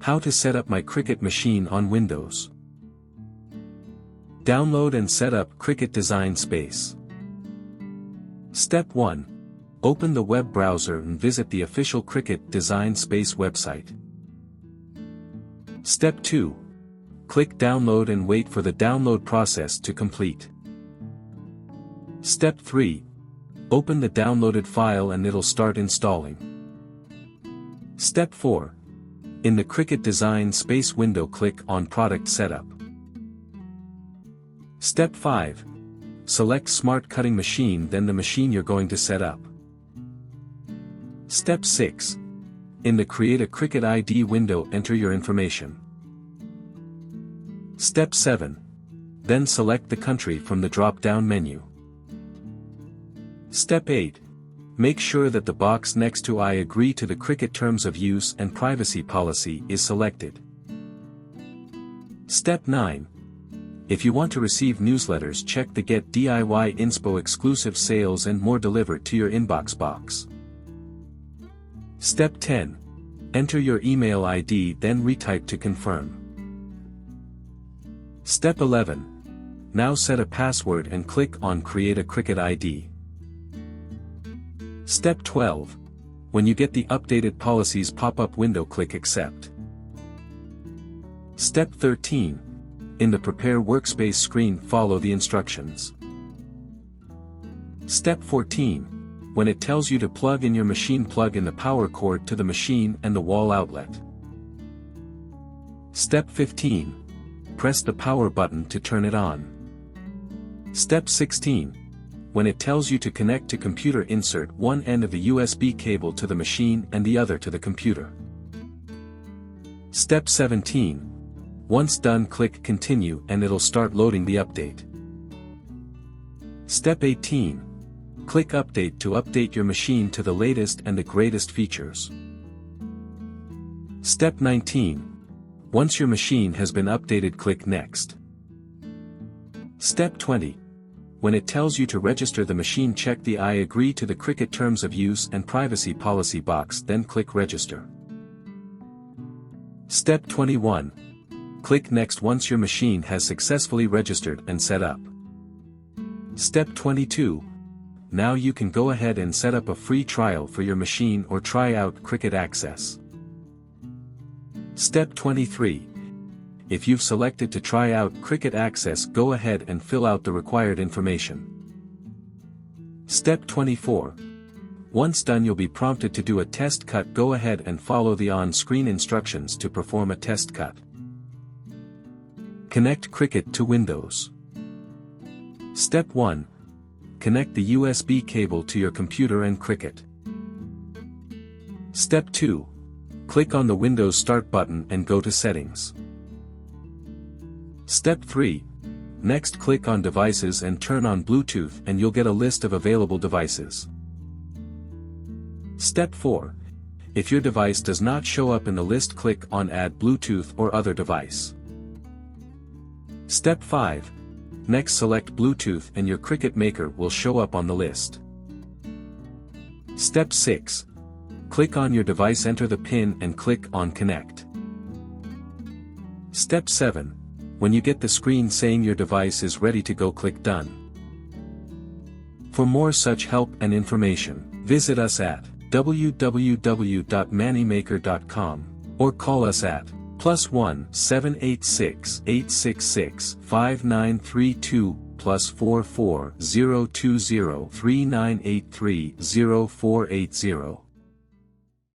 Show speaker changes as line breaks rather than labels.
How to set up my Cricut machine on Windows. Download and set up Cricut Design Space. Step 1. Open the web browser and visit the official Cricut Design Space website. Step 2. Click Download and wait for the download process to complete. Step 3. Open the downloaded file and it'll start installing. Step 4. In the Cricut Design Space window, click on Product Setup. Step 5. Select Smart Cutting Machine, then the machine you're going to set up. Step 6. In the Create a Cricut ID window, enter your information. Step 7. Then select the country from the drop-down menu. Step 8. Make sure that the box next to I agree to the Cricut Terms of Use and Privacy Policy is selected. Step 9. If you want to receive newsletters, check the Get DIY Inspo exclusive sales and more delivered to your inbox box. Step 10. Enter your email ID, then retype to confirm. Step 11. Now set a password and click on Create a Cricut ID. Step 12. When you get the updated policies pop-up window, click Accept. Step 13. In the Prepare Workspace screen, follow the instructions. Step 14. When it tells you to plug in your machine, plug in the power cord to the machine and the wall outlet. Step 15. Press the power button to turn it on. Step 16. When it tells you to connect to computer, insert one end of the USB cable to the machine and the other to the computer. Step 17. Once done, click Continue and it'll start loading the update. Step 18. Click Update to update your machine to the latest and the greatest features. Step 19. Once your machine has been updated, click Next. Step 20. When it tells you to register the machine, check the I agree to the Cricut Terms of Use and Privacy Policy box, then click Register. Step 21. Click Next once your machine has successfully registered and set up. Step 22. Now you can go ahead and set up a free trial for your machine or try out Cricut Access. Step 23. If you've selected to try out Cricut Access, go ahead and fill out the required information. Step 24. Once done, you'll be prompted to do a test cut. Go ahead and follow the on-screen instructions to perform a test cut. Connect Cricut to Windows. Step 1. Connect the USB cable to your computer and Cricut. Step 2. Click on the Windows Start button and go to Settings. Step 3. Next, click on Devices and turn on Bluetooth and you'll get a list of available devices. Step 4. If your device does not show up in the list, click on Add Bluetooth or Other Device. Step 5. Next, select Bluetooth and your Cricut Maker will show up on the list. Step 6. Click on your device, enter the PIN and click on Connect. Step 7. When you get the screen saying your device is ready to go, click Done. For more such help and information, visit us at www.mannymaker.com or call us at +1 786 866 5932 +44 020 3983 0480.